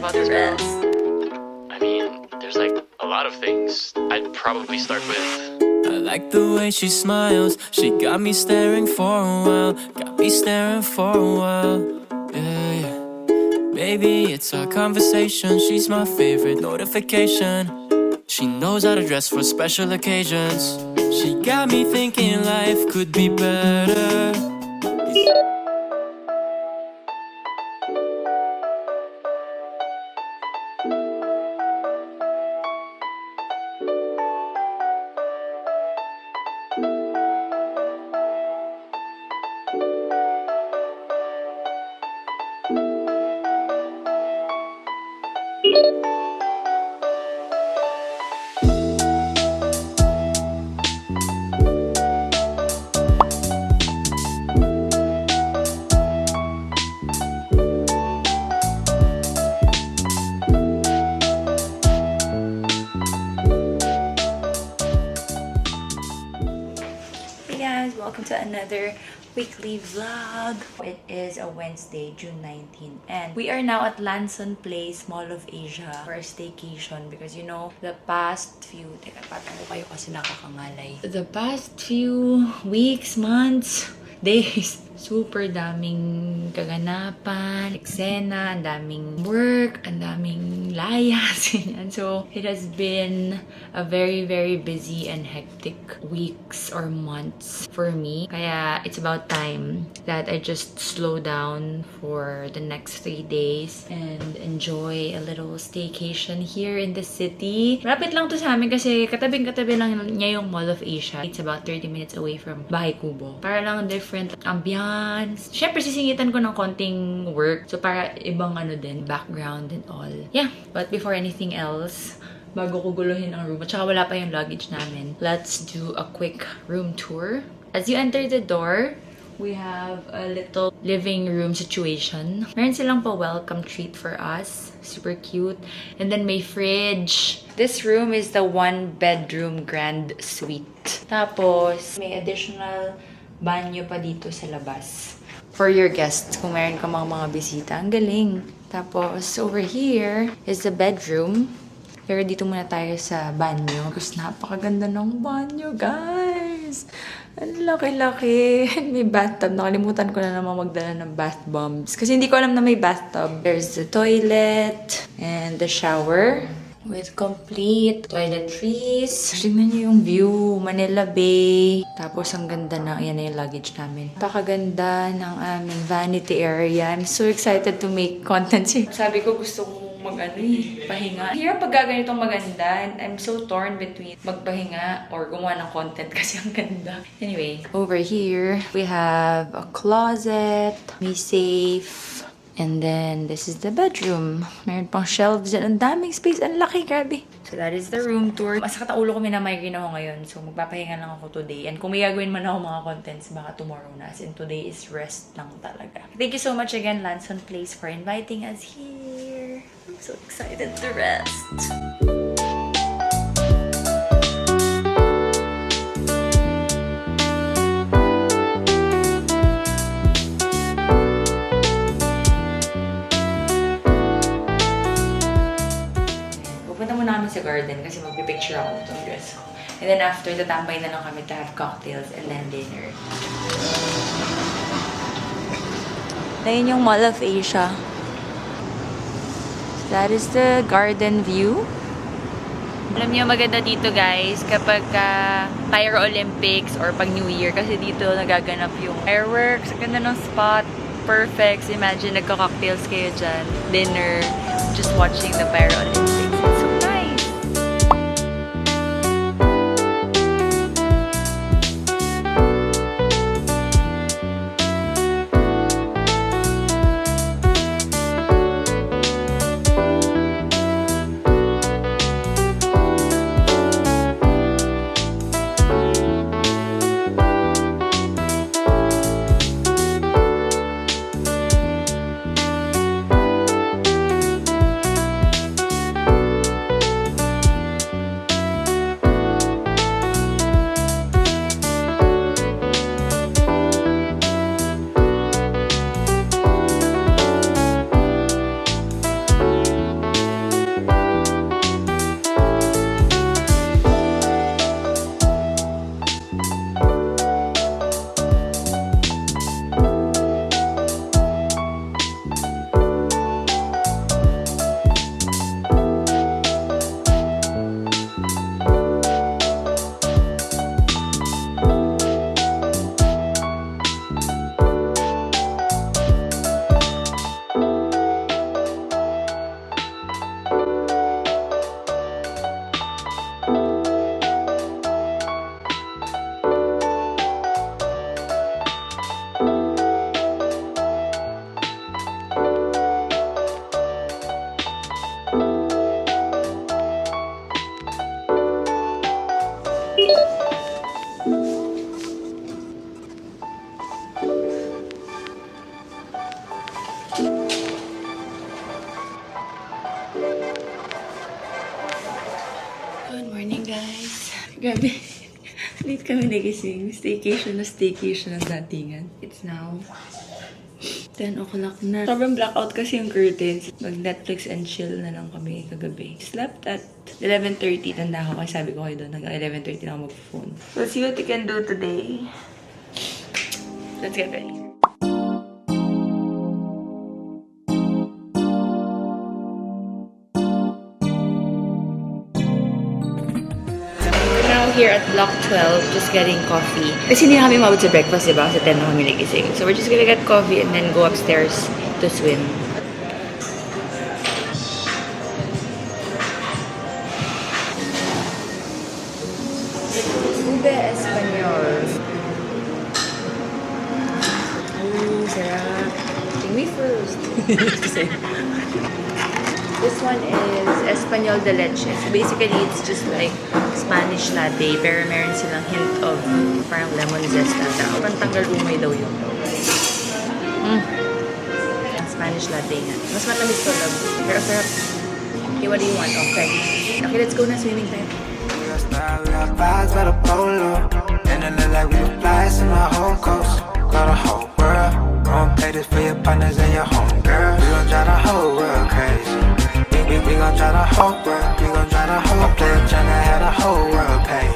about this girl? I mean, there's like a lot of things. I'd probably start with I like the way she smiles. She got me staring for a while. Got me staring for a while. Yeah, yeah. Baby, it's our conversation. She's my favorite notification. She knows how to dress for special occasions. She got me thinking life could be better. Welcome to another weekly vlog. It is a Wednesday, June 19, and we are now at Lanson Place, Mall of Asia for a staycation because you know, the past few weeks, months, days, super daming kaganapan, eksena, ang daming work, ang daming layas, and so it has been a very, very busy and hectic weeks or months for me. Kaya it's about time that I just slow down for the next 3 days and enjoy a little staycation here in the city. Rapid lang to sa amin kasi katabing-katabi lang niya yung Mall of Asia. It's about 30 minutes away from Bahay Kubo. Para lang different ambience. Siyempre, sisingitan ko ng konting work. So, para ibang din, background and all. Yeah, but before anything else, bago ko guluhin ang room, at saka wala pa yung luggage namin, let's do a quick room tour. As you enter the door, we have a little living room situation. Meron silang pa-welcome treat for us. Super cute. And then may fridge. This room is the 1-bedroom grand suite. Tapos, may additional banyo pa dito sa labas. For your guests, kung meron ka mga bisita. Ang galing. Tapos, over here is the bedroom. Pero dito muna tayo sa banyo. Kasi napakaganda ng banyo, guys. Ang laki-laki. May bathtub. Nakalimutan ko na naman magdala ng bath bombs. Kasi hindi ko alam na may bathtub. There's the toilet and the shower with complete toiletries. Tignan niyo yung view. Manila Bay. Tapos ang ganda na. Ayan na yung luggage namin. Napakaganda ng aming vanity area. I'm so excited to make content. Sabi ko gusto kong pahinga. Hirap pag gaganitong maganda. And I'm so torn between magpahinga or gumawa ng content kasi ang ganda. Anyway, over here, we have a closet, may safe, and then this is the bedroom. Meron pang shelves and ang daming space. Ang laki, grabe. So that is the room tour. Masakit ang ulo ko, may na-migraine ako ngayon. So magpapahinga lang ako today. And kung may gagawin man ako mga contents, baka tomorrow na. As in today is rest lang talaga. Thank you so much again, Lanson Place, for inviting us here. I'm so excited to rest. Sa garden kasi magpipicture ako nitong dress ko. And then after, tatambay na lang kami to have cocktails and then dinner. Ayun yung Mall of Asia. So that is the garden view. Alam niyo, maganda dito guys kapag Fire Olympics or pag New Year kasi dito nagaganap yung fireworks. Ang ganda ng spot. Perfect. So imagine nagka-cocktails kayo dyan. Dinner. Just watching the Fire Olympics. Grabe. Late kami nagising. Staycation ang datingan. It's now 10 o'clock na. Sobrang blackout kasi yung curtains. Mag-Netflix and chill na lang kami kagabi. Slept at 11:30. Tanda ko kasi sabi ko kayo doon. Hanggang 11:30 na ako mag-phone. Let's see what we can do today. Let's get ready. Here at Block 12, just getting coffee. Kasi hindi na kami umabot sa breakfast, diba? Sa 10 na kami nagising. So we're just gonna get coffee and then go upstairs to swim. Ube Espanyol. Ooh, sarap. Think me first. This one is Espanyol de Leche. So basically, it's just like Spanish latte, pero meron silang hint of parang lemon zest ata. Parang tanggal umay daw yun. Spanish latte nga. Mas matamis to, love. Pero sarap. Okay, what do you want? Okay. Okay, let's go na swimming time. We got vibes by the polo, and it look like we the flyest in the whole coast. Got the whole world. Gon' play this for your partners and your homegirls. We gon' drive the whole world crazy. We gon' drive the whole world. We gon' drive the whole world. Tryna have the whole world pay.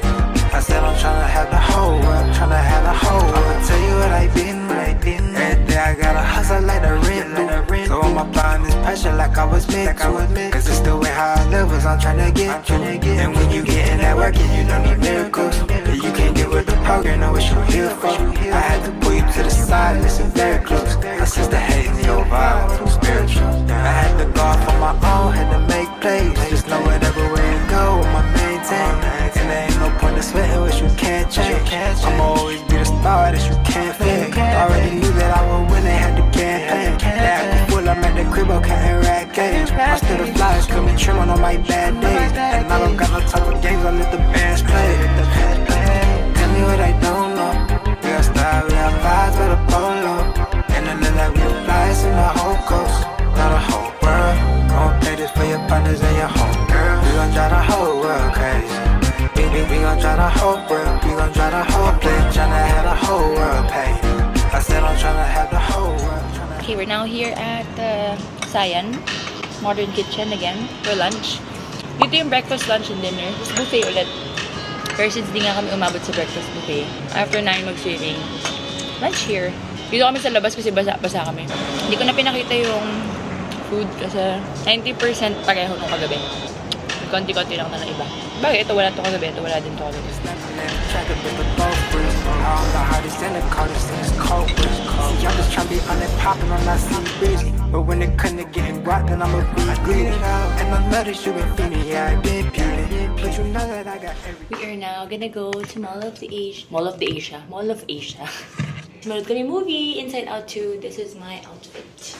I said I'm tryna have the whole world. Tryna have the whole world. I'ma tell you what I been. Every day I gotta hustle like the rent. So I'm applying this pressure like I was meant to. Cause it's the way how I live is I'm tryna get. And when you get in that work and you don't need miracles, then you can't get with the program, know what you here for. I had to pull you to the side, listen very close. I sense the hate in your vibe, too spiritual. I had to go off on my own, had to make plays. Just know whatever way it go, I'ma maintain. And there ain't no point in sweating what you can't change. I'ma always be the star that you can't fake. Already knew that I would win, they had the campaign. That full, I'm at the crib, counting rag gauge. I still the flyers coming trimming on my bad days. And I don't got no type of games, I let the bands play. Tell me what I don't know. We got style, we got vibes by the polo. And it look like we the flyest in the whole coast. Got the whole world. Gon' play this for your partners and your homegirls. We gon' drive the whole world crazy. We gon' drive the whole world. We gon' drive the whole place. Tryna have the whole world pay. I said I'm tryna have the whole world. Okay, we're now here at Sayan Modern Kitchen again for lunch. Dito yung breakfast, lunch, and dinner. It's buffet ulit. Pero since di nga kami umabot sa breakfast buffet, after 9 mag-swimming, lunch here. Dito kami sa labas kasi basa kami. Hindi ko na pinakita yung food kasi 90% pareho nung kagabi. Konti-konti lang na ng iba. Bagay, ito wala to kagabi, ito wala din to kagabi. I'm just tryna be on that poppin', I'm not serious. But when it comes to getting rocked, then I'ma be greedy. And I know that you been feeling, yeah, I been beauty. But you know that I got everything. We are now gonna go to Mall of Asia. Manood kami movie, Inside Out 2. This is my outfit.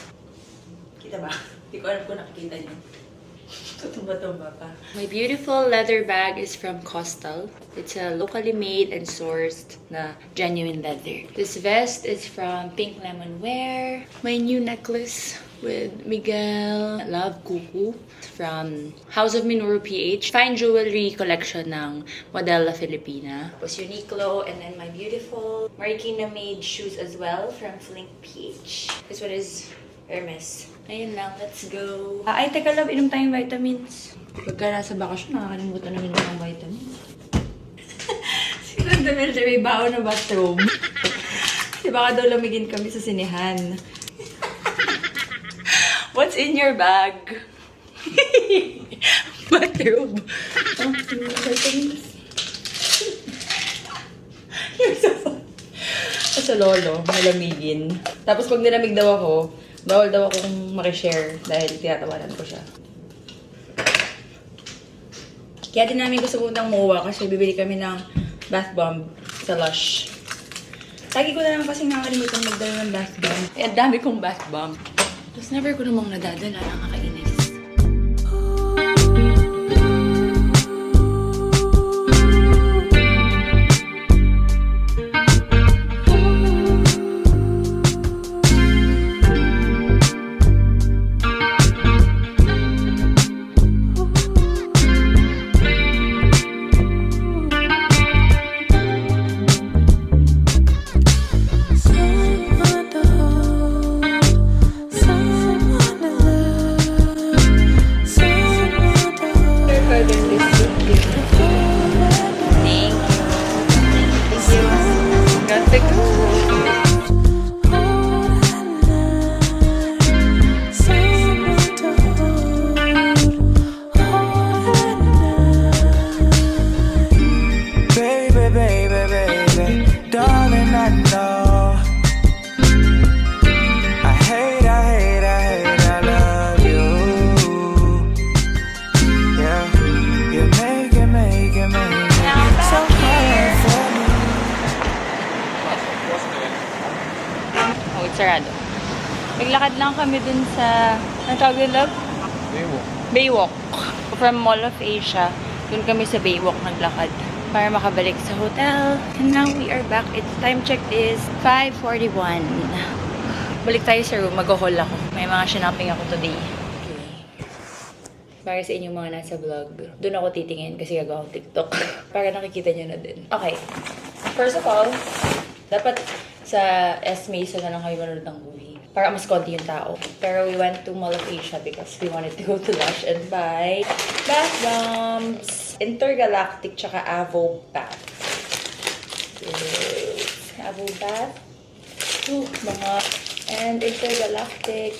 Kita ba? Hindi ko alam kung nakikita niyo. Tutumba-tumba pa. My beautiful leather bag is from Costal. It's a locally made and sourced na genuine leather. This vest is from Pink Lemon Wear. My new necklace with Miguel Love Cuckoo from House of Minoru PH. Fine jewelry collection ng Modella Filipina. Was Uniqlo, and then my beautiful Marikina made shoes as well from Flink PH. This one is Hermes. Ayun lang, let's go. Ay, teka lang, inom tayong vitamins. Pagka nasa bakasyon, nakakalimutan namin ng vitamins. Si Randamel, may baon na bathrobe. Kasi baka daw lamigin kami sa sinehan. What's in your bag? Bathrobe. Oh, vitamins. You're so fun. Sa lolo, malamigin. Tapos pag nilamig daw ako, bawal daw akong makishare dahil tinatawanan ko siya. Kaya din namin gusto puntang MOA kasi bibili kami ng bath bomb sa Lush. Lagi ko na lang kasi nakakalimutan magdala ng bath bomb. Eh, ang dami kong bath bomb. Tapos never ko namang nadadala, nakakainis. Naglalakad lang kami dun sa, ang tawag nila? Baywalk. From Mall of Asia. Dun kami sa Baywalk naglakad para makabalik sa hotel. And now we are back. Its time check is 5:41. Balik tayo sa room. Mag-haul ako. May mga shopping ako today. Okay. Para sa inyong mga nasa vlog. Doon ako titingin kasi gagawa akong TikTok. Para nakikita nyo na din. Okay. First of all, dapat sa S-Mesa na lang kami manood ng movie. Para mas konti yung tao. Pero we went to Mall of Asia because we wanted to go to Lush and buy bath bombs. Intergalactic tsaka Avo Bath. Avo Bath. Mga and Intergalactic.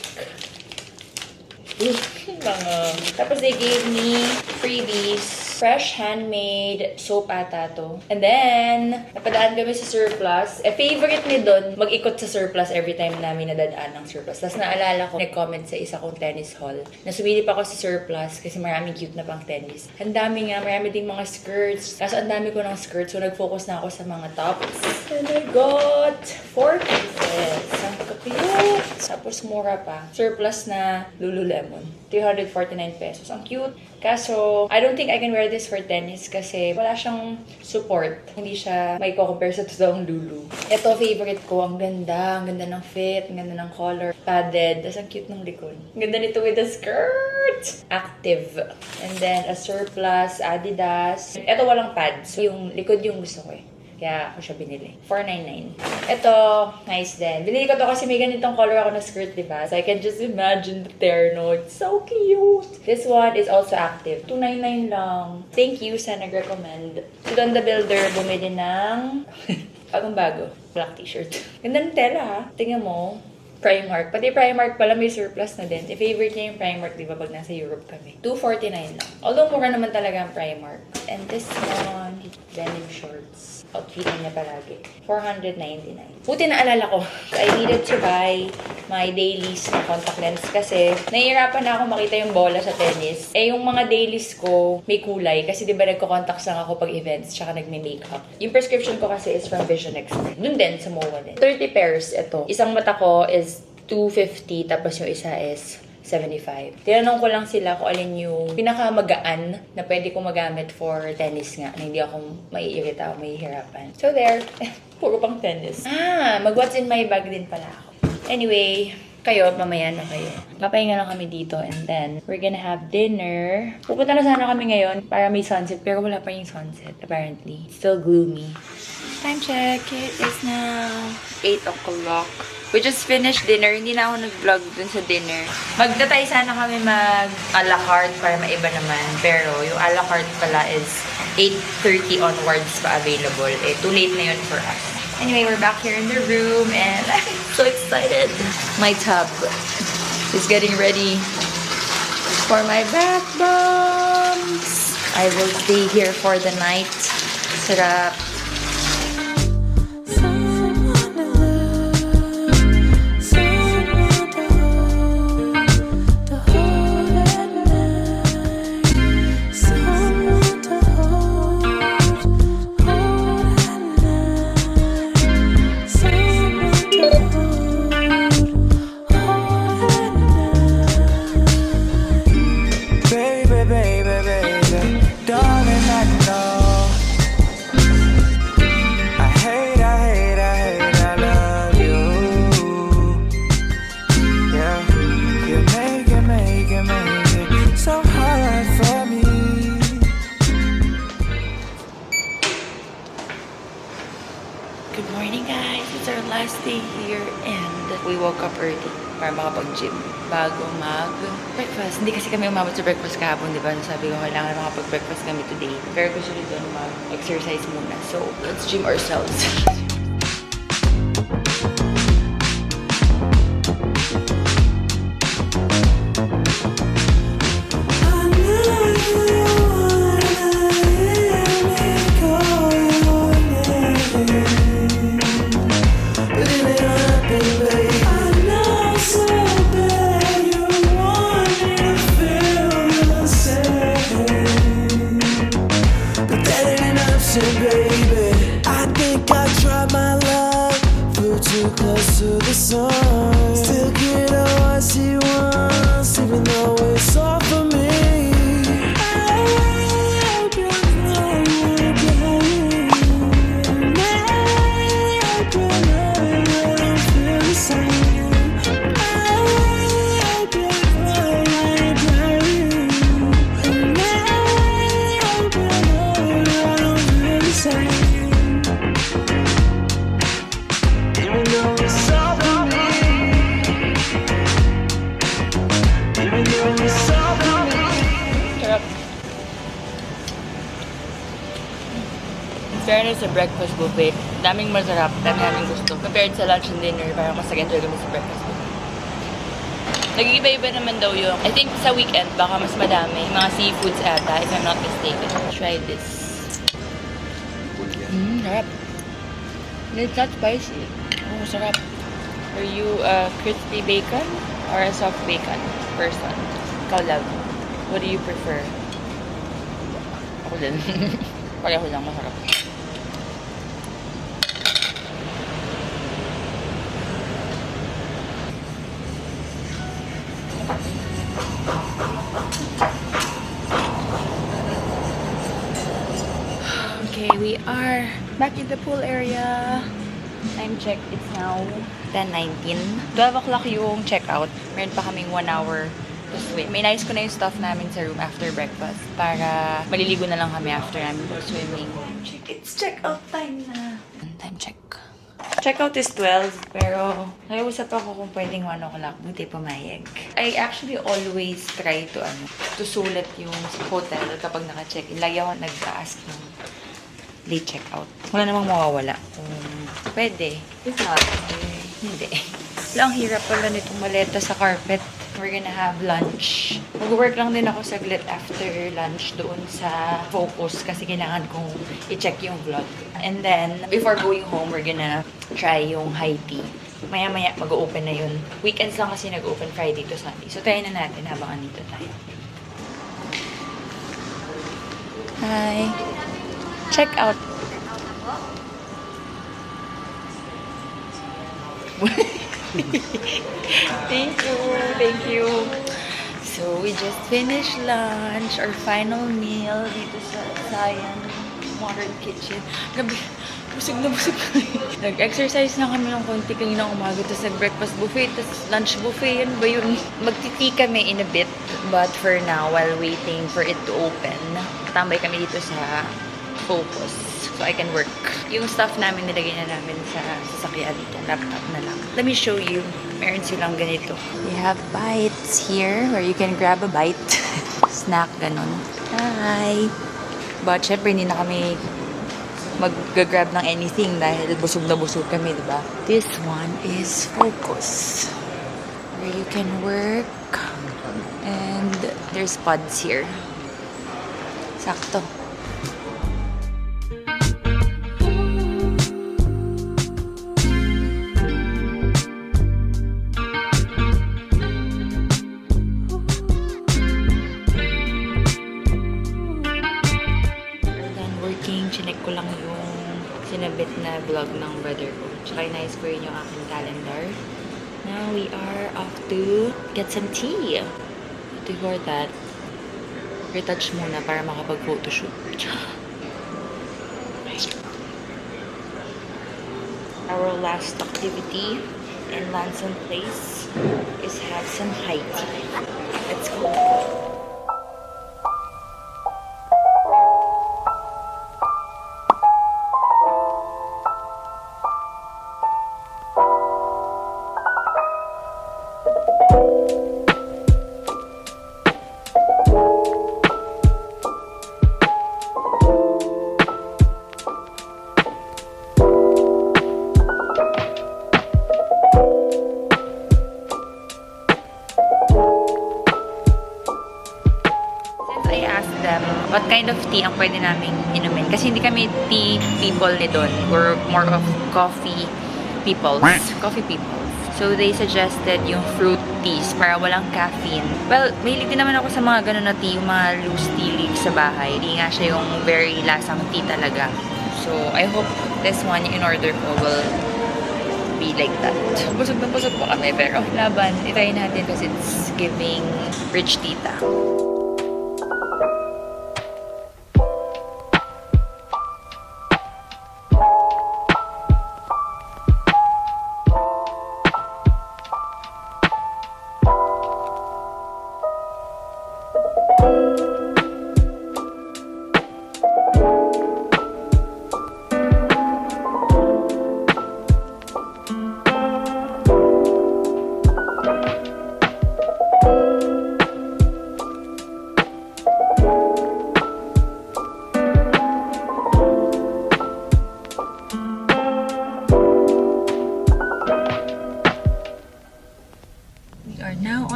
Mga. Tapos they gave me freebies. Fresh handmade soap ata to. And then, napadaan kami sa Surplus. Favorite ni Don, mag-ikot sa Surplus every time namin nadadaan ng Surplus. Tapos naalala ko, nag-comment sa isa kong tennis hall na sumilip ako sa Surplus kasi maraming cute na pang tennis. Ang dami nga, marami ding mga skirts. Kaso ang dami ko ng skirts, so nag-focus na ako sa mga tops. And I got 4 pieces. Ang cute. Tapos mura pa. Surplus na Lululemon. 349 pesos. Ang cute. Kaso, I don't think I can wear this for tennis kasi wala siyang support. Hindi siya may compare sa totoong Lulu. Ito, favorite ko. Ang ganda. Ang ganda ng fit. Ang ganda ng color. Padded. Tapos ang cute ng likod. Ang ganda nito with the skirt. Active. And then, a Surplus, Adidas. Ito walang pads. So, yung likod yung gusto ko eh. Kaya ako siya binili. $4.99. Ito, nice din. Binili ko to kasi may ganitong color ako na skirt, diba? So I can just imagine the terno. It's so cute. This one is also active. $2.99 lang. Thank you sa nag-recommend. Si Don the Builder bumili ng bagong bago. Black t-shirt. Ganda ng tela ha. Tingnan mo. Primark. Pati Primark pala may surplus na din. I-favorite niya yung Primark, di ba, pag nasa Europe kami. $2.49 lang. Although, mura naman talaga ang Primark. And this one, denim shorts. Outfit niya palagi. $499. Buti naalala ko. So, I needed to buy my dailies na contact lens kasi nahihirapan na ako makita yung bola sa tennis. Eh, yung mga dailies ko may kulay kasi di ba nagko-contacts lang ako pag events tsaka nagme-makeup. Yung prescription ko kasi is from Vision Expert. Dun din sa MOA din. 30 pairs ito. Isang mata ko is $250 tapos yung isa is $75. Tinanong ko lang sila kung alin yung pinakamagaan na pwede kong magamit for tennis nga. Na hindi ako maiirita o mahihirapan. So there, puro pang tennis. Mag-what's in my bag din pala ako. Anyway, kayo, mamaya na kayo. Papahinga lang kami dito and then we're gonna have dinner. Pupunta na sana kami ngayon para may sunset pero wala pa yung sunset apparently. It's still gloomy. Time check. It is now 8 o'clock. We just finished dinner. Hindi na ako nag-vlog dun sa dinner. Magtatay sana kami mag-a la carte para maiba naman. Pero yung a la carte pala is 8:30 onwards pa available. Eh, too late na yun for us. Anyway, we're back here in the room and I'm so excited. My tub is getting ready for my bath bombs. I will stay here for the night. Sarap. Good morning guys! It's our last day here and we woke up early para makapag-gym bago mag-breakfast. Hindi kasi kami umabot sa breakfast kahapon, di ba? Sabi ko, kailangan makapag-breakfast kami today. Pero gusto rin doon mag-exercise muna. So, let's gym ourselves. Baby, I think I tried. fairness sa breakfast buffet, daming masarap, daming gusto. Compared sa lunch and dinner, parang mas nag-enjoy kami sa breakfast buffet. Nag-iiba-iba naman daw yung, I think sa weekend, baka mas madami. Mga seafoods ata, if I'm not mistaken. Try this. Sarap. It's not spicy. Oh, sarap. Are you a crispy bacon or a soft bacon person? Ikaw, love. What do you prefer? Ako din. Pareho lang, masarap. Okay, we are back in the pool area. Time check, it's now 10:19. 12 o'clock yung check-out. Meron pa kaming 1 hour to swim. May nice ko na yung stuff namin sa room after breakfast para maliligo na lang kami after namin swimming. It's check-out time na. Time check. Check-out is 12, pero nag-usap ako kung pwedeng 1 o'clock. Buti pumayag. I actually always try to sulat yung hotel kapag naka-check-in. Lagi ako nag-ask ng late check-out. Wala namang mawawala. Pwede. If not, hindi. Ang hirap pala nitong maleta sa carpet. We're gonna have lunch. Mag-work lang din ako saglit after lunch doon sa Focus kasi kailangan kong i-check yung vlog. And then, before going home, we're gonna try yung high tea. Maya-maya, mag-open na yun. Weekends lang kasi nag-open Friday to Sunday. So, try na natin habang andito tayo. Hi! Check out! Thank you. So, we just finished lunch, our final meal dito sa Zion Modern Kitchen. Grabe, busog na busog kami. Nag-exercise na kami ng konti kanina umaga, tapos nag-breakfast buffet, tapos lunch buffet, yan ba yun? Magti-tea kami in a bit, but for now, while waiting for it to open, tambay kami dito sa Focus, so I can work. Yung stuff namin nilagay na namin sa sasakyan, itong laptop na lang. Let me show you. Meron silang ganito. We have bites here where you can grab a bite. Snack, ganun. Hi! But syempre, hindi na kami mag-grab ng anything dahil busog na busog kami, diba? This one is Focus, where you can work. And there's pods here. Sakto. Chinek ko lang yung sinabit na vlog ng brother ko. Tsaka inayos ko yun yung aking calendar. Now we are off to get some tea. Before that, retouch muna para makapag-photoshoot. Our last activity in Lanson Place is have some high tea. Let's go. What kind of tea ang pwede naming inumin. Kasi hindi kami tea people ni Don. We're more of coffee people. Coffee people. So, they suggested yung fruit teas para walang caffeine. Well, mahilig din naman ako sa mga ganun na tea, yung mga loose tea leaves sa bahay. Hindi nga siya yung very lasang tea talaga. So, I hope this one in order ko will be like that. Busog na busog pa kami, pero laban. Itry natin kasi it's giving rich tita.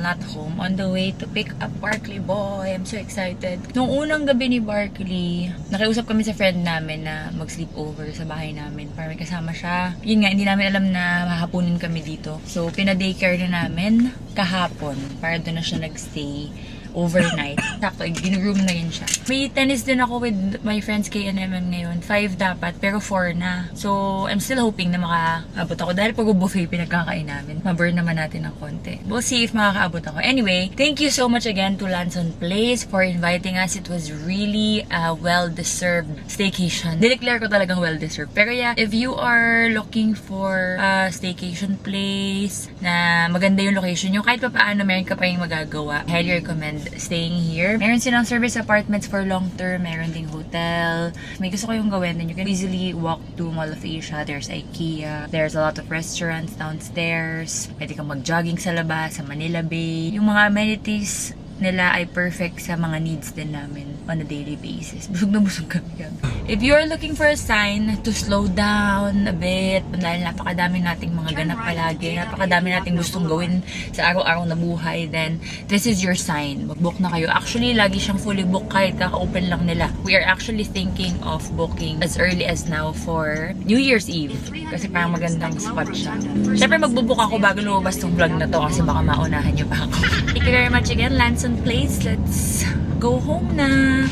not home on the way to pick up Barkley boy. I'm so excited. Nung unang gabi ni Barkley, nakiusap kami sa friend namin na mag-sleep over sa bahay namin para may kasama siya. Yun nga, hindi namin alam na mahapunin kami dito. So, pina-daycare na namin kahapon para doon na siya nag-stay overnight. Sakto, gin-room na yun siya. May tennis din ako with my friends K&M ngayon. 5 dapat, pero 4 na. So, I'm still hoping na makaabot ako. Dahil pag buffet pinagkakain namin, ma-burn naman natin ng konti. We'll see if makakaabot ako. Anyway, thank you so much again to Lanson Place for inviting us. It was really a well-deserved staycation. Dineclare ko talagang well-deserved. Pero yeah, if you are looking for a staycation place na maganda yung location, yung kahit pa paano meron ka pa yung magagawa, highly recommend staying here. Meron silang service apartments for long term, meron ding hotel. May gusto kayong gawin, then you can easily walk to Mall of Asia. There's IKEA. There's a lot of restaurants downstairs. Pwede kang mag-jogging sa labas, sa Manila Bay. Yung mga amenities nila ay perfect sa mga needs din namin on a daily basis. Busog na busog kami. If you're looking for a sign to slow down a bit, dahil napakadami nating mga ganap palagi, napakadami nating gustong gawin sa araw-araw na buhay, then this is your sign. Mag-book na kayo. Actually, lagi siyang fully booked kahit kaka-open lang nila. We are actually thinking of booking as early as now for New Year's Eve. Kasi parang magandang spot siya. Siyempre, magbubook ako bago lumabas tong vlog na to kasi baka maunahan niyo pa ako. Thank you very much again, Lanson Place. Let's go home na.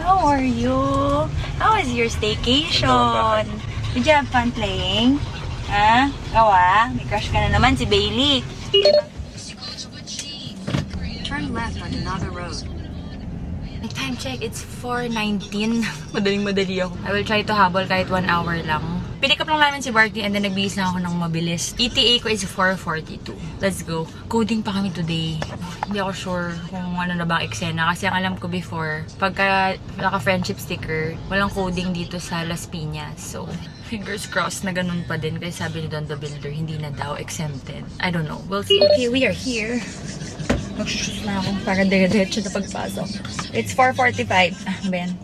How are you? How was your staycation? Did you have fun playing? Ha? Gawa? May crush ka na naman si Bailey. Turn left on another road. Time check, it's 4:19. Madaling-madali ako. I will try to habol kahit 1 hour lang. Pick up lang namin si Barkley and then nagbihis na ako ng mabilis. ETA ko is 4:42. Let's go. Coding pa kami today. Hindi ako sure kung ano na bang eksena. Kasi ang alam ko before, pagka naka-friendship sticker, walang coding dito sa Las Piñas. So, fingers crossed na ganun pa din. Kasi sabi ni Don the Builder, hindi na daw exempted. I don't know. We'll see. Okay, we are here. Magsushoot na ako para dire-diretso na pagpasok. It's 4:45. Ben.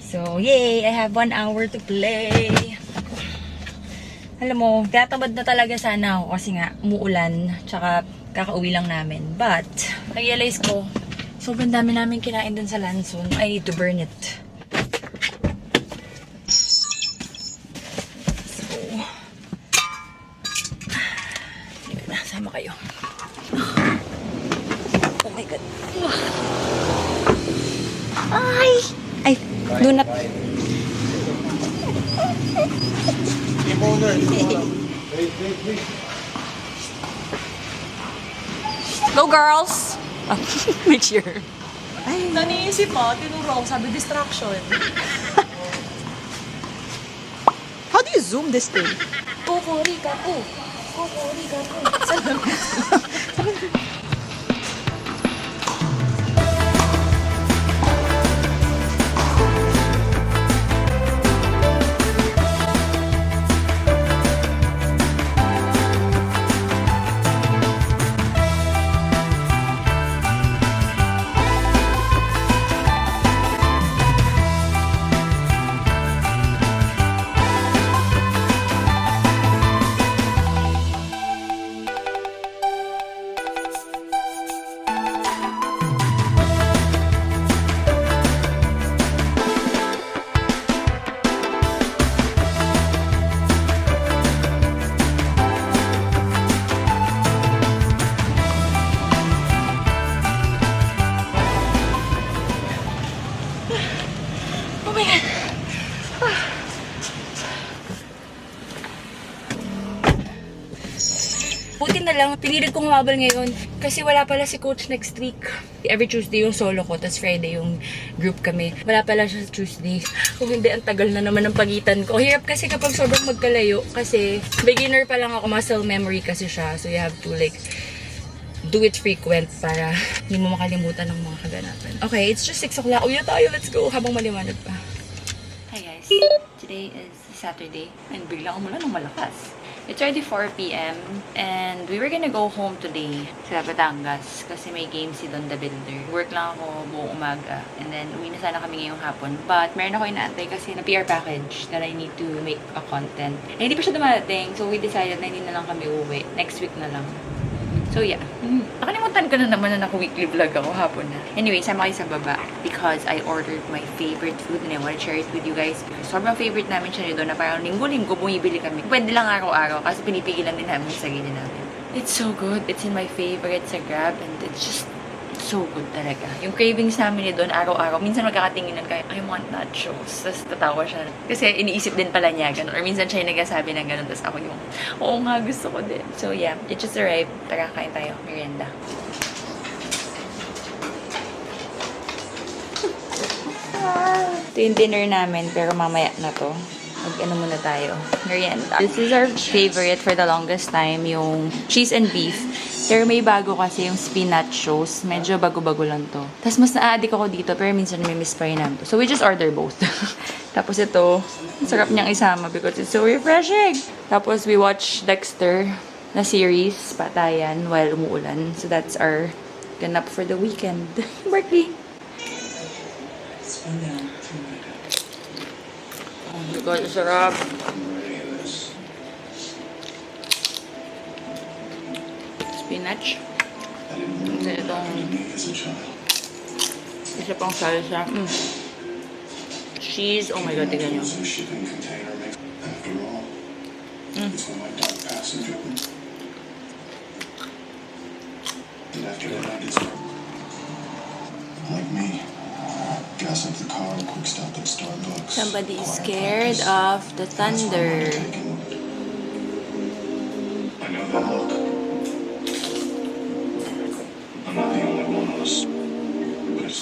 So, yay! I have 1 hour to play. Alam mo, tinatamad na talaga sana ako kasi nga umuulan, tsaka kakauwi lang namin. But, nag-realize ko, sobrang dami namin kinain dun sa Lanson. I need to burn it. So, sige na, sama kayo. Oh my God. Ay, do not. Go girls! Make sure. Ay. Naniisip mo, tinuro ako, sabi distraction. How do you zoom this thing? Kukuri ka po. Kukuri ka po. Buti na lang, pinilit kong humabol ngayon kasi wala pala si Coach next week. Every Tuesday yung solo ko, tas Friday yung group kami. Wala pala siya sa Tuesday. Kung hindi, ang tagal na naman ng pagitan ko. Hirap kasi kapag sobrang magkalayo kasi beginner pa lang ako, muscle memory kasi siya. So you have to like do it frequent para hindi mo makalimutan ng mga kaganapan. Okay, it's just 6 o'clock. Uwi na tayo, let's go habang maliwanag pa. Hi guys, today is Saturday and biglang umulan ng malakas. It's already 4 p.m. and we were gonna go home today sa Batangas kasi may game si Don the Builder. Work lang ako buong umaga and then uwi na sana kami ngayong hapon. But meron ako inaantay kasi na PR package that I need to make a content. And hindi pa siya dumarating, so we decided na hindi na lang kami uwi. Next week na lang. So yeah. Nakalimutan ko na naman na naka-weekly vlog ako hapon na. Anyway, sama kayo sa baba because I ordered my favorite food and I want to share it with you guys. Sobrang favorite namin siya nito na parang linggo-linggo bumibili kami. Pwede lang araw-araw kasi pinipigilan din namin yung sarili namin. It's so good. It's in my favorite sa Grab and it's just so good talaga. Yung cravings namin ni doon araw-araw. Minsan magkakatinginan kayo, I want nachos. Tapos tatawa siya. Kasi iniisip din pala niya ganun. Or minsan siya yung nagsasabi ng ganun. Tapos ako yung, oo nga, gusto ko din. So yeah, it just arrived. Tara, kain tayo. Merienda. Ito yung dinner namin, pero mamaya na to. Mag-ano muna tayo. Merienda. This is our favorite for the longest time, yung cheese and beef. Pero may bago kasi yung spinach sauce. Medyo bago-bago lang to. Tapos mas na-addict ako dito, pero minsan may miss pa rin namin to. So we just order both. Tapos ito, sarap niyang isama because it's so refreshing. Tapos we watch Dexter na series, patayan, while umuulan. So that's our ganap for the weekend. Berkeley. Oh my God, sarap. Spinach. And then itong isa pang salsa. Cheese. Oh my God, tignan nyo. Somebody is scared of the thunder. I know that look. I'm not the only one of us. But it's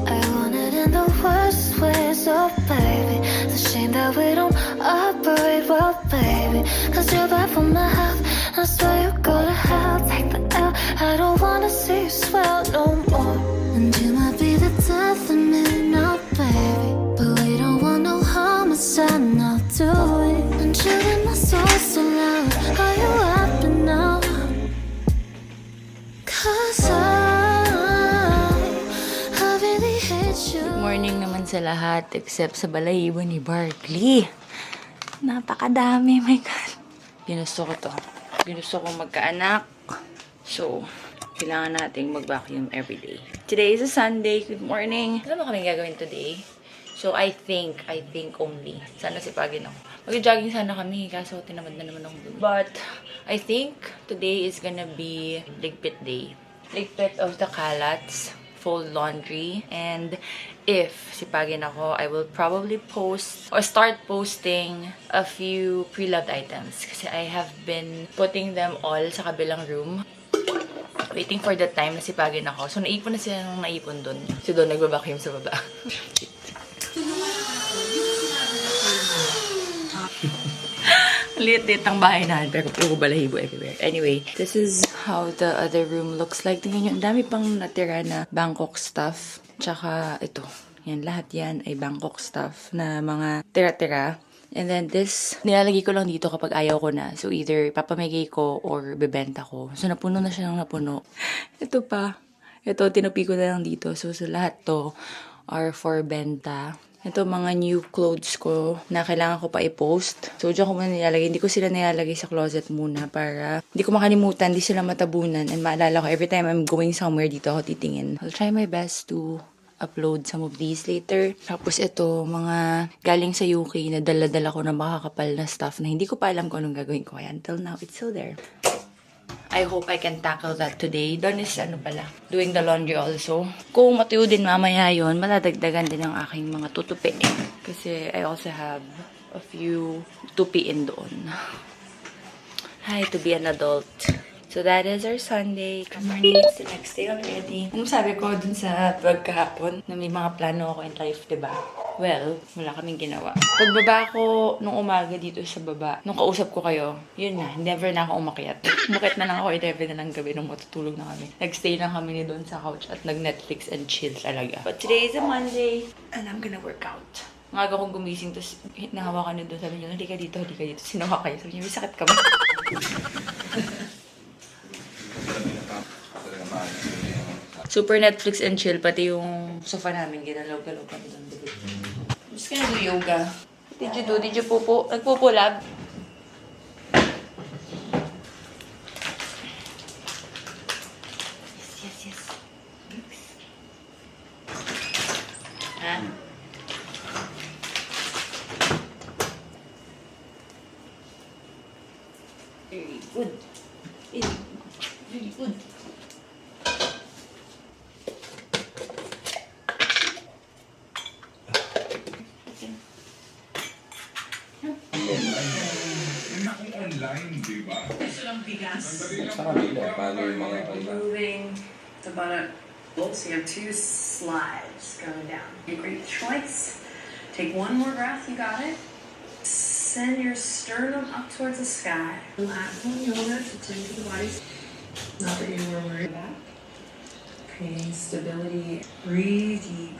I want it in the worst ways, oh baby. It's a shame that we don't operate well, baby. Cause you're bad for my health. I swear you go to hell, take the L. I don't wanna see you swell no more. And you might be the death of me now, baby. But we don't want no homicide now, do we? And chilling my soul so loud. Are you happy now? Cause I really hate you. Good morning naman sa lahat except sa balahibo ni Barkley. Napakadami, my God. Ginusto ko to. Ginusto kong magkaanak. So, kailangan nating mag-vacuum everyday. Today is a Sunday. Good morning. Ano ba kami gagawin today? So, I think only. Sana sipagin ako. Mag-jogging sana kami, kaso tinamad na naman ako. But, I think today is gonna be ligpit day. Ligpit of the kalats, fold laundry, and if sipagin ako, I will probably post or start posting a few pre-loved items. Kasi I have been putting them all sa kabilang room. Waiting for the time na sipagin ako. So, naipon na sila nung naipon dun. So, doon nagbabacuum sa baba. Liit-liit ang bahay natin, pero puro balahibo everywhere. Anyway, this is how the other room looks like. Tingnan nyo, ang dami pang natira na Bangkok stuff. Tsaka ito, yan, lahat yan ay Bangkok stuff na mga tira-tira. And then this, nilalagay ko lang dito kapag ayaw ko na. So either papamigay ko or bebenta ko. So napuno na siya ng napuno. Ito pa. Ito, tinupi ko na lang dito. So lahat to are for benta. Ito mga new clothes ko na kailangan ko pa i-post. So, dyan ko muna nilalagay. Hindi ko sila nilalagay sa closet muna para hindi ko makalimutan, hindi sila matabunan. And maalala ko, every time I'm going somewhere dito ako titingin. I'll try my best to upload some of these later. Tapos ito, mga galing sa UK na dala-dala ko na makakapal na stuff na hindi ko pa alam kung anong gagawin ko. Kaya until now, it's still there. I hope I can tackle that today. Don is doing the laundry also. Kung matuyo din mamaya yun, maladagdagan din ang aking mga tutupi. Kasi I also have a few tupi in doon. Hi, to be an adult. So that is our Sunday. Good morning. It's the next day already. Ano sabi ko dun sa pagkahapon na may mga plano ako in life, diba? Well, wala kaming ginawa. Pagbaba ko nung umaga dito sa baba, nung kausap ko kayo, yun na, never na ako umakyat. Umakyat na lang ako 11 na ng gabi nung matutulog na kami. Nagstay lang kami ni doon sa couch at nag-Netflix and chill talaga. But today is a Monday and I'm gonna work out. Ang aga kong gumising, tapos nahawakan niyo doon. Sabi niyo, halika dito, halika dito. Sinawa kayo. Sabi niyo, may sakit ka ba? Super Netflix and chill. Pati yung sofa namin, ginalaw-galaw kami doon. I'm just gonna do yoga. Did you do? Did you pupo? Nagpupulab? Yes, yes, yes. Ha? Very good. Very good. Online, di ba? Moving the buttock. So you have 2 slides going down. A great choice. Take one more breath, you got it. Send your sternum up towards the sky. Platform yoga to tend to the body. Not that you were worried about. Creating stability. Breathe deep.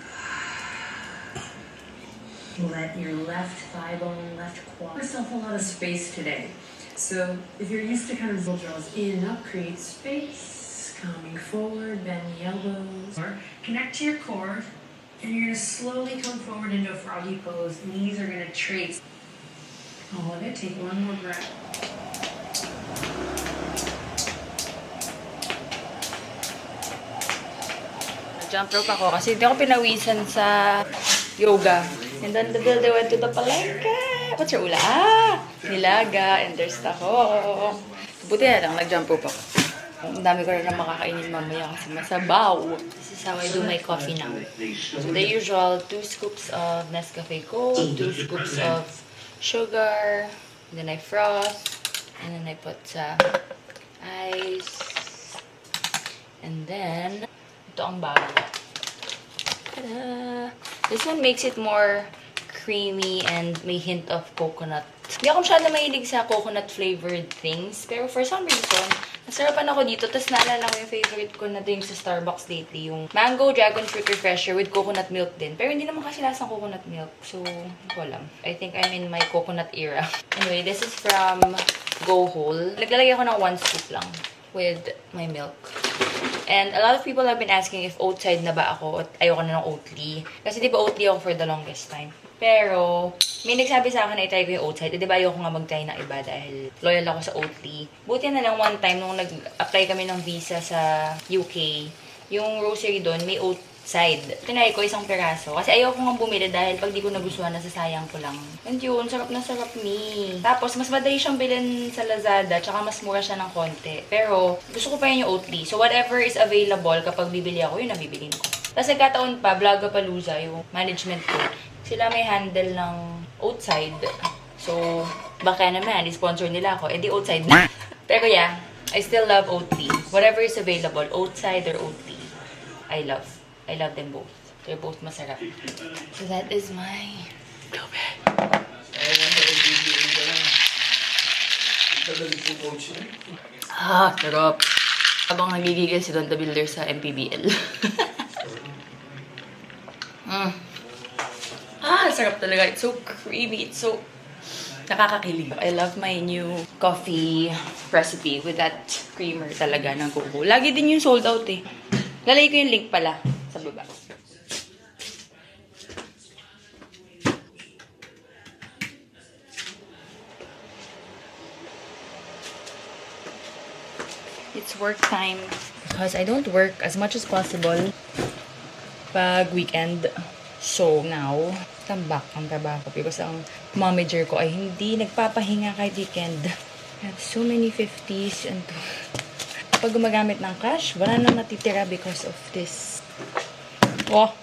Let your left thigh bone, left quad. Give yourself a lot of space today. So if you're used to kind of draws in and up, create space. Coming forward, bend the elbows. Connect to your core. And you're going to slowly come forward into a froggy pose. Knees are going to trace. All of it. Take one more breath. Jump rope ako kasi hindi ako pinawisan sa yoga. And then the builder went to the palengke. What's your ula? Nilaga. And there's taho. Buti na lang, nag-jump rope ako. Ang dami ko rin na makakainin mamaya kasi masabaw. This is how I do my coffee now. So the usual 2 scoops of Nescafe Gold, 2 scoops of sugar, and then I frost, and then I put ice, and then ito ang bago. Ta-da! This one makes it more creamy and may hint of coconut. Hindi ako masyado mahilig sa coconut flavored things, pero for some reason, nasarapan ako dito. Tapos naalala ko yung favorite ko na drink sa Starbucks lately, yung Mango Dragon Fruit Refresher with coconut milk din. Pero hindi naman kasi lasang coconut milk, so hindi ko alam. I think I'm in my coconut era. Anyway, this is from Go Whole. Naglalagay ako ng 1 scoop lang with my milk. And a lot of people have been asking if Oatside na ba ako at ayoko na ng Oatly. Kasi di ba Oatly ako for the longest time. Pero, may nagsabi sa akin na i-try ko yung Oatside. Di ba ayoko nga mag-try ng iba dahil loyal ako sa Oatly. Buti na lang one time nung nag-apply kami ng visa sa UK, yung grocery doon may Oatside. Tinry ko 1 peraso. Kasi ayoko nga bumili dahil pag di ko nagustuhan, nasasayang ko lang. And yun, sarap na sarap ni. Tapos, mas madali siyang bilhin sa Lazada, tsaka mas mura siya ng konti. Pero, gusto ko pa yun yung Oatly. So, whatever is available kapag bibili ako, yun ang bibilin ko. Tapos, nagkataon pa, Vlogapalooza, yung management ko. Sila may handle ng Oatside. So, baka naman, i-sponsor nila ako. Eh, di Oatside na. Pero yeah, I still love Oatly. Whatever is available, Oatside or Oatly, I love them both. They're both masarap. So that is my dobe. Sarap. Habang nagigigil si Don the Builder sa MPBL. Sarap talaga. It's so creamy. It's so nakakakilig. I love my new coffee recipe with that creamer talaga ng coco. Lagi din yung sold out eh. Lalagay ko yung link pala sa baba. It's work time. Because I don't work as much as possible pag weekend. So now, tambak ang trabaho ko because ang momager ko ay hindi nagpapahinga kahit weekend. I have so many 50s and pag gumagamit ng cash, wala nang natitira because of this. Oh,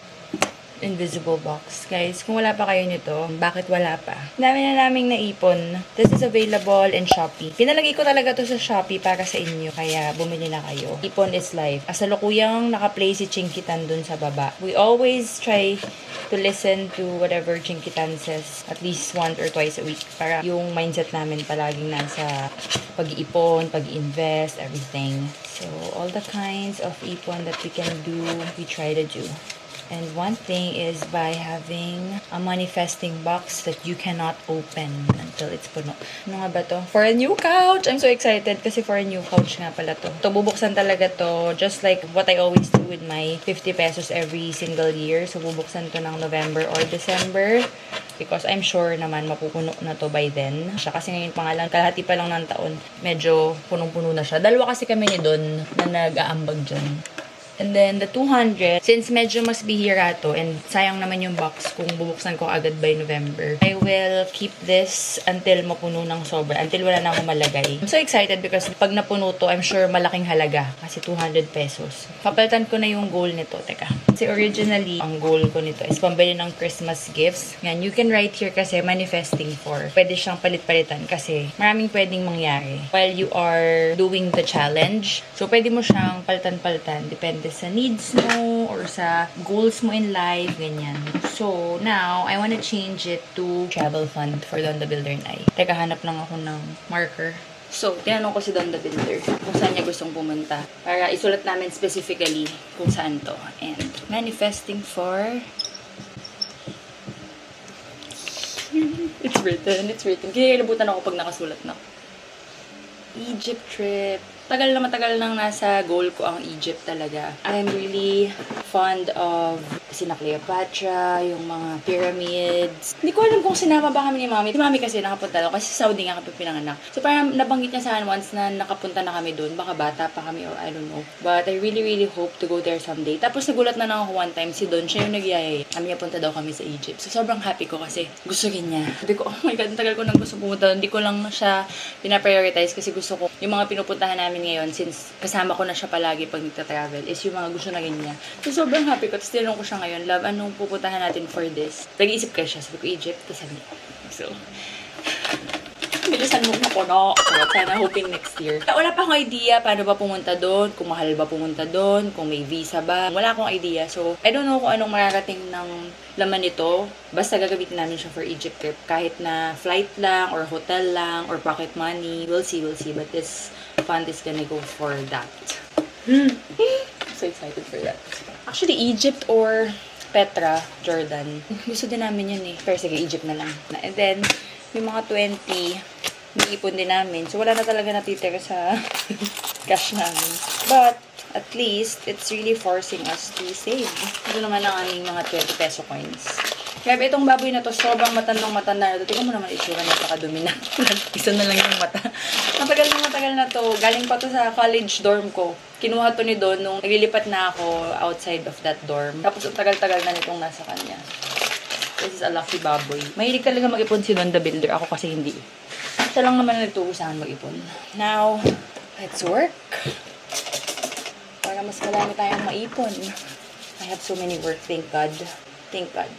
invisible box. Guys, kung wala pa kayo nito, bakit wala pa? Dami na naming naipon. This is available in Shopee. Pinalagay ko talaga to sa Shopee para sa inyo, kaya bumili na kayo. Ipon is life. Kasalukuyang naka-play si Chinkitan dun sa baba. We always try to listen to whatever Chinkitan says at least once or twice a week para yung mindset namin palaging nasa pag-iipon, pag-invest, everything. So, all the kinds of ipon that we can do, we try to do. And one thing is by having a manifesting box that you cannot open until it's puno. Ano nga ba to? For a new couch! I'm so excited kasi for a new couch nga pala to. To, bubuksan talaga to just like what I always do with my 50 pesos every single year. So, bubuksan to ng November or December because I'm sure naman mapupuno na to by then. Siya kasi ngayon pa nga lang, kalahati pa lang ng taon, medyo punong-puno na siya. Dalawa kasi kami ni Don na nag-aambag dyan. And then, the 200, since medyo mas bihira to, and sayang naman yung box kung bubuksan ko agad by November, I will keep this until mapuno ng sobra, until wala na akong malagay. I'm so excited because pag napuno to, I'm sure malaking halaga, kasi 200 pesos. Papalitan ko na yung goal nito, teka. Kasi originally, ang goal ko nito is pambili ng Christmas gifts. Yan, you can write here kasi manifesting for. Pwede siyang palit-palitan kasi maraming pwedeng mangyari while you are doing the challenge. So, pwede mo siyang palitan-palitan, depende sa needs mo or sa goals mo in life, ganyan. So, now, I want to change it to travel fund for Don the Builder and I. Teka, hanap lang ako ng marker. So, tinanong ko si Don the Builder kung saan niya gustong pumunta para isulat namin specifically kung saan to. And manifesting for... It's written. Kinilibutan ako pag nakasulat na. Egypt trip. Tagal na matagal nang nasa goal ko ang Egypt talaga. I'm really fond of sina Cleopatra, yung mga pyramids. Hindi ko alam kung sinama ba kami ni Mami. Si Mami kasi nakapunta daw kasi Saudi nga kami pinanganak. So parang nabanggit niya sa akin once na nakapunta na kami doon. Baka bata pa kami or I don't know. But I really hope to go there someday. Tapos nagulat na lang ako one time si Don. Siya yung nagyayay. Kami punta daw kami sa Egypt. So sobrang happy ko kasi gusto rin niya. Sabi ko, oh my God, tagal ko nang gusto pumunta. Hindi ko lang siya pinaprioritize kasi gusto ko yung mga pinupuntahan namin ngayon since kasama ko na siya palagi pag nagta-travel is yung mga gusto na rin niya. So sobrang happy ko. Tapos tinanong ko siya ngayon, love, anong pupuntahan natin for this? Nag-iisip ka siya. Sabi ko, Egypt. Tapos sabi so, bilisan mo ko no. So, sana hoping next year. Wala pa akong idea paano ba pumunta doon, kung mahal ba pumunta doon, kung may visa ba. Wala akong idea. So, I don't know kung anong mararating ng laman nito. Basta gagamitin namin siya for Egypt trip. Kahit na flight lang, or hotel lang, or pocket money. We'll see. But this fund is gonna go for that. I'm so excited for that. Actually, Egypt or Petra, Jordan. Gusto din namin yun eh. Pero sige, Egypt na lang. And then, yung mga 20, niipon din namin. So, wala na talaga natitira sa cash namin. But, at least, it's really forcing us to save. Ito naman ang aming mga 20 peso coins. Grabe, itong baboy na to, sobrang matandang-matanda na to. Tingnan mo naman itsura niya, pakadumi na. Isa na lang yung mata. Matagal na to. Galing pa to sa college dorm ko. Kinuha to ni Don nung naglilipat na ako outside of that dorm. Tapos, ang tagal-tagal na nitong nasa kanya. This is a lucky baboy. Mahilig talaga mag-ipon si Don the Builder. Ako kasi hindi. Siya lang naman na nagtuusahan mag-ipon. Now, let's work. Para mas marami tayong maipon. I have so many work, thank God. Thank God.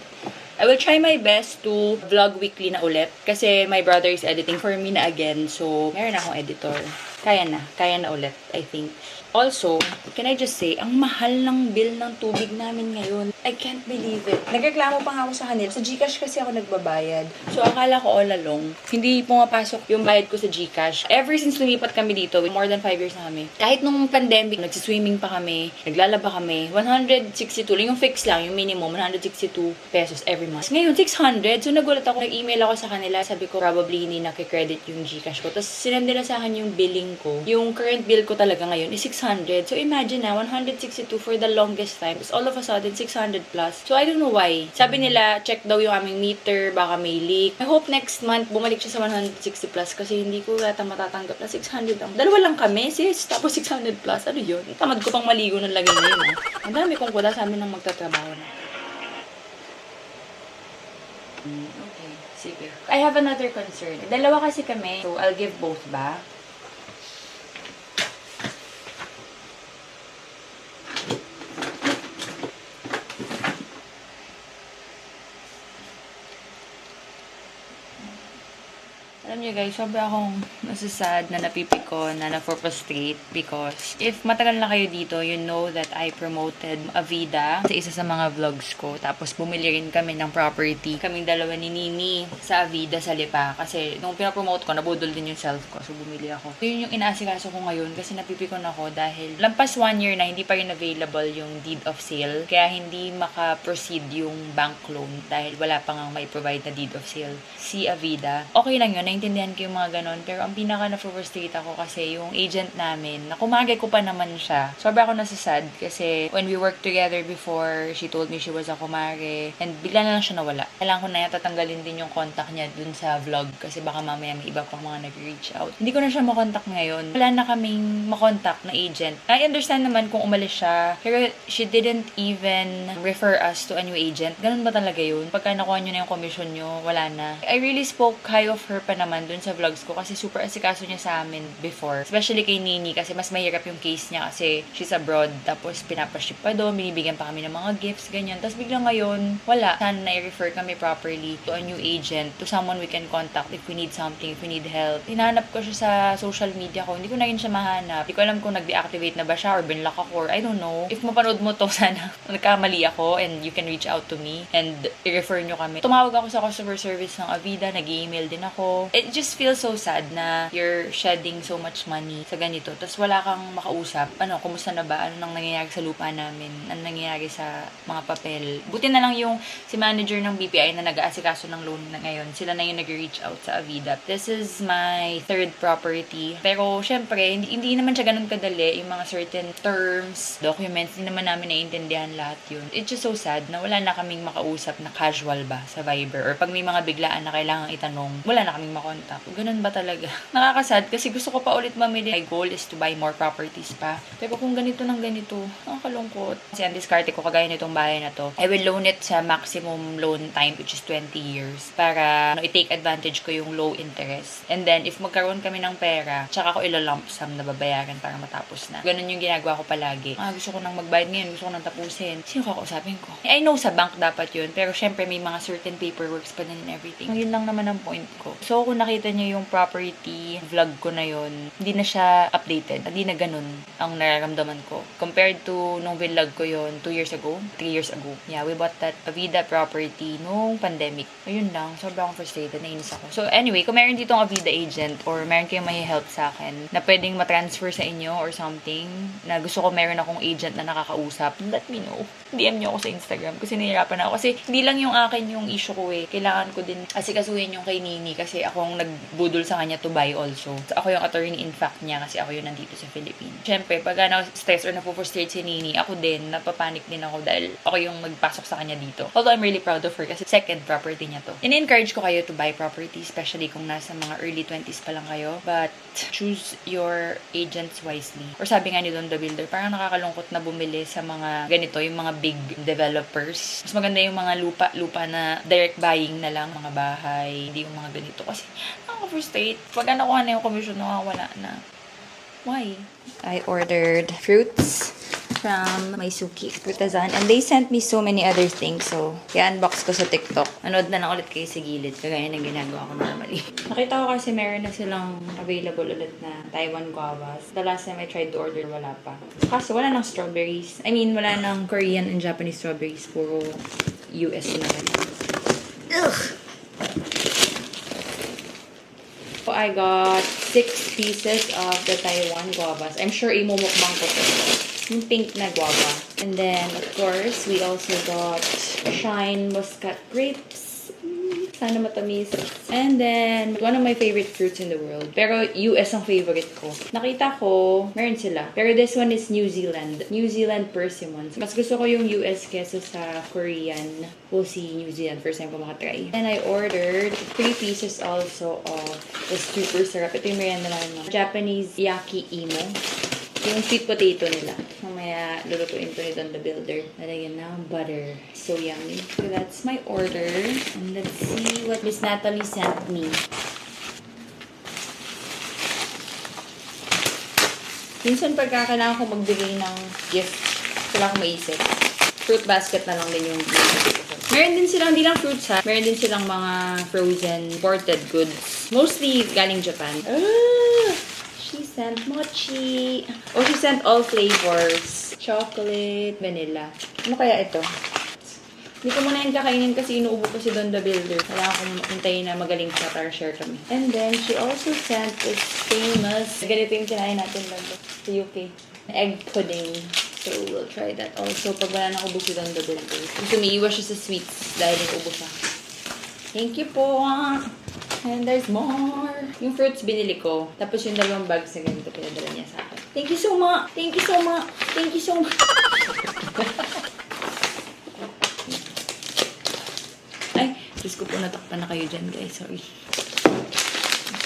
I will try my best to vlog weekly na ulit. Kasi my brother is editing for me na again. So, meron akong editor. Kaya na ulit, I think. Also, can I just say, ang mahal ng bill ng tubig namin ngayon. I can't believe it. Nagreklamo pa nga ako sa kanila. Sa GCash kasi ako nagbabayad. So, akala ko all along, hindi pumapasok yung bayad ko sa GCash. Ever since lumipat kami dito, more than 5 years na kami. Kahit nung pandemic, nagsiswimming pa kami, naglalaba kami, 162 lang yung fix lang, yung minimum, 162 pesos every month. Ngayon, 600. So, nagulat ako. Nag-email ako sa kanila. Sabi ko, probably hindi nakikredit yung GCash ko. Tapos, sinend nila sa akin yung billing ko. Yung current bill ko talaga ngayon is 600. So, imagine na, 162 for the longest time. Tapos, all of a sudden, 600 plus. So, I don't know why. Sabi nila, check daw yung aming meter, baka may leak. I hope next month, bumalik siya sa 160 plus kasi hindi ko yata matatanggap na 600 lang. Dalawa lang kami, sis. Tapos 600 plus. Ano yun? Tamad ko pang maligo ng lagay na yun. Ang dami kong kuda sa amin ng magtatrabaho na. Okay, sige. I have another concern. Dalawa kasi kami, so I'll give both ba? niyo guys, sabi akong nasasad na napipikon, na na-frustrate because if matagal na kayo dito, you know that I promoted Avida sa isa sa mga vlogs ko. Tapos bumili rin kami ng property. Kaming dalawa ni Nini sa Avida sa Lipa. Kasi nung pinapromote ko, nabudol din yung self ko. So bumili ako. Yun yung inaasikaso ko ngayon kasi napipikon ako dahil lampas 1 year na hindi pa rin available yung deed of sale. Kaya hindi maka-proceed yung bank loan dahil wala pa nga may provide na deed of sale si Avida. Okay lang yun, naintindihan ko yung mga ganon. Pero ang pinaka na-frustrate ako kasi yung agent namin, nakumagay ko pa naman siya. Sobra ako nasasad kasi when we worked together before, she told me she was a kumare and bigla na lang siya nawala. Kailangan ko na tatanggalin din yung contact niya dun sa vlog kasi baka mamaya may iba pang mga nag-reach out. Hindi ko na siya makontak ngayon. Wala na kaming makontak na agent. I understand naman kung umalis siya, pero she didn't even refer us to a new agent. Ganun ba talaga yun? Pagka nakuha nyo na yung commission nyo, wala na. I really spoke high of her pa naman dun sa vlogs ko kasi super asikaso niya sa amin before. Especially kay Nini kasi mas mahirap yung case niya kasi she's abroad. Tapos pinapaship pa doon, binibigyan pa kami ng mga gifts, ganyan. Tapos biglang ngayon, wala. Sana na-refer kami properly to a new agent, to someone we can contact if we need something, if we need help. Hinahanap ko siya sa social media ko. Hindi ko na rin siya mahanap. Hindi ko alam kung nag-deactivate na ba siya or binlock ako or I don't know. If mapanood mo to, sana nagkamali ako and you can reach out to me and i-refer nyo kami. Tumawag ako sa customer service ng Avida, nag-email din ako. It just feels so sad na you're shedding so much money sa ganito. Tapos wala kang makausap. Ano, kumusta na ba? Ano nang nangyayari sa lupa namin? Ano nangyayari sa mga papel? Buti na lang yung si manager ng BPI na nag-aasikaso ng loan na ngayon. Sila na yung nag-reach out sa Avida. This is my third property. Pero syempre, hindi naman siya ganun kadali. Yung mga certain terms, documents, hindi naman namin naiintindihan lahat yun. It's just so sad na wala na kaming makausap na casual ba sa Viber. Or pag may mga biglaan na kailangan itanong, wala na kaming makontak. Ganun ba talaga? Nakakasad kasi gusto ko pa ulit mamili. My goal is to buy more properties pa. Pero kung ganito ng ganito, nakakalungkot. Kasi ang diskarte ko kagaya nitong bahay na to, I will loan it sa maximum loan time which is 20 years para i-take advantage ko yung low interest. And then, if magkaroon kami ng pera, tsaka ko ilalump sum na babayaran para matapos na. Ganun yung ginagawa ko palagi. Gusto ko nang magbayad ngayon, gusto ko nang tapusin. Sino kakausapin ko? I know sa bank dapat yun, pero syempre may mga certain paperworks pa din and everything. Yun lang naman ang point ko. So, kung nakita niyo yung property vlog ko na yun, hindi na siya updated. Hindi na ganun ang nararamdaman ko. Compared to nung vlog ko yun 2 years ago, 3 years ago. Yeah, we bought that Avida property nung pandemic. Ayun lang, sobrang frustrated, nainis ako. So anyway, kung meron ditong Avida agent or meron kayong may help sa akin na pwedeng matransfer sa inyo or something, na gusto ko meron akong agent na nakakausap, let me know. DM nyo ako sa Instagram kasi nahihirapan ako. Kasi hindi lang yung akin yung issue ko eh. Kailangan ko din asikasuhin yung kay Nini kasi akong nagbudol sa kanya to buy also. So, ako yung attorney in fact niya kasi ako yung nandito sa Philippines. Siyempre, pag stress or napufrustrate si Nini, ako din, napapanik din ako dahil ako yung magpasok sa kanya dito. Although I'm really proud of her kasi second property niya to. In-encourage ko kayo to buy property, especially kung nasa mga early 20s pa lang kayo. But choose your agents wisely. Or sabi nga ni Don the Builder, parang nakakalungkot na bumili sa mga ganito, yung mga big developers. Mas maganda yung mga lupa na direct buying na lang, mga bahay, hindi yung mga ganito. Kasi nakaka-frustrate. Pag nakuha na yung commission, nakawala na. Why? I ordered fruits from Maisuki Frutazan and they sent me so many other things, so i-unbox ko sa TikTok. Anood na lang ulit kayo sa gilid kagaya ng ginagawa ko normally. Nakita ko kasi meron na silang available ulit na Taiwan guavas. The last time I tried to order, wala pa. Kaso wala ng strawberries. I mean, wala ng Korean and Japanese strawberries. Puro US na rin. Ugh! So I got 6 pieces of the Taiwan guavas. I'm sure imumukbang ko to. Yung pink na guava. And then, of course, we also got Shine Muscat grapes. Sana matamis. And then, one of my favorite fruits in the world. Pero US ang favorite ko. Nakita ko, meron sila. Pero this one is New Zealand. New Zealand persimmons. Mas gusto ko yung US kesa sa Korean. We'll see New Zealand. First time ko makatry. And I ordered 3 pieces also of the super syrup. Ito yung merienda naman. Japanese Yaki Imo. Yung sweet potato nila. Mamaya lulutuin ko ni Don the Builder. Lalagyan ng butter. So yummy. So that's my order. And let's see what Miss Natalie sent me. Minsan pagka kailangan ko magbigay ng gift, wala akong maisip. Fruit basket na lang din yung gift ko. Meron din silang, hindi lang fruits ha, meron din silang mga frozen imported goods. Mostly galing Japan. She sent mochi. Oh, she sent all flavors. Chocolate, vanilla. Ano kaya ito? Hindi ko muna yung kakainin kasi inuubo ko si Don the Builder. Kailangan kong hintayin na magaling siya para share kami. And then, she also sent this famous, ganito yung kinain natin lang sa UK. Egg pudding. So, we'll try that also pag wala nang ubo si Don the Builder. Kasi umiiwas siya sa sweets dahil nag-ubo siya. Thank you po! And there's more. Yung fruits binili ko. Tapos yung 2 bags na ganito pinadala niya sa akin. Thank you so much! Thank you so much! Thank you so much! Ay, Diyos ko po, natakpan na kayo dyan, guys. Sorry.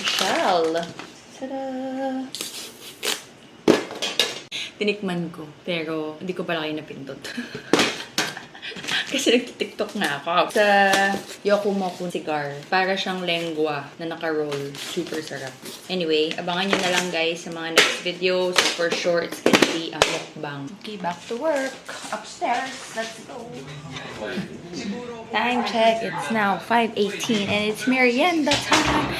Shell. Tada! Tinikman ko. Pero, hindi ko pala kayo napindot. Kasi nagtitiktok na ako. Sa Yokomoku cigar. Para siyang lengua na naka-roll. Super sarap. Anyway, abangan nyo na lang guys sa mga next videos. For sure, it's gonna be a mukbang. Okay, back to work. Upstairs. Let's go. Time check. It's now 5:18 and it's merienda time.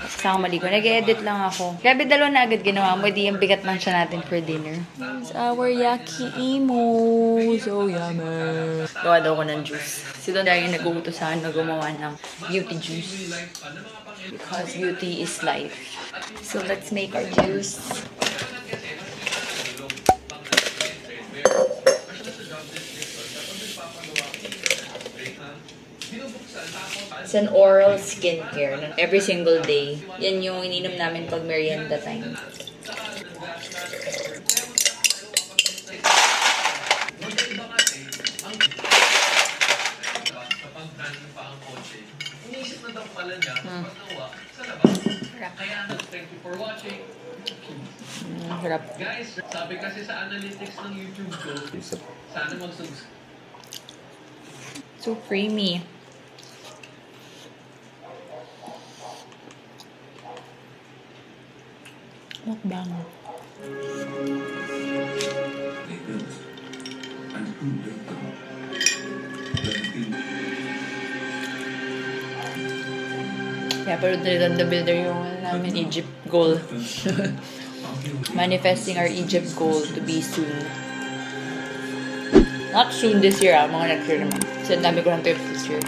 Kasama mali ko. Nag-edit lang ako. Grabe, 2 na agad ginawa mo. Di yung bigat lang siya natin for dinner. Here's our yaki imo. So yummy. Gawa daw ko ng juice. Si Don Dario nag-uutosan na gumawa ng beauty juice. Because beauty is life. So let's make our juice. It's an oral skincare. Every single day. Yan yung ininom namin pag merienda time. Harap. Guys, sabi kasi sa analytics ng YouTube ko, sana mag-subscribe. So creamy. Mukbang. Kaya pero Don the Builder yung namin Egypt goal. Manifesting our Egypt goal to be soon. Not soon this year, mga next year naman. Kasi ang dami ko ng trip this year.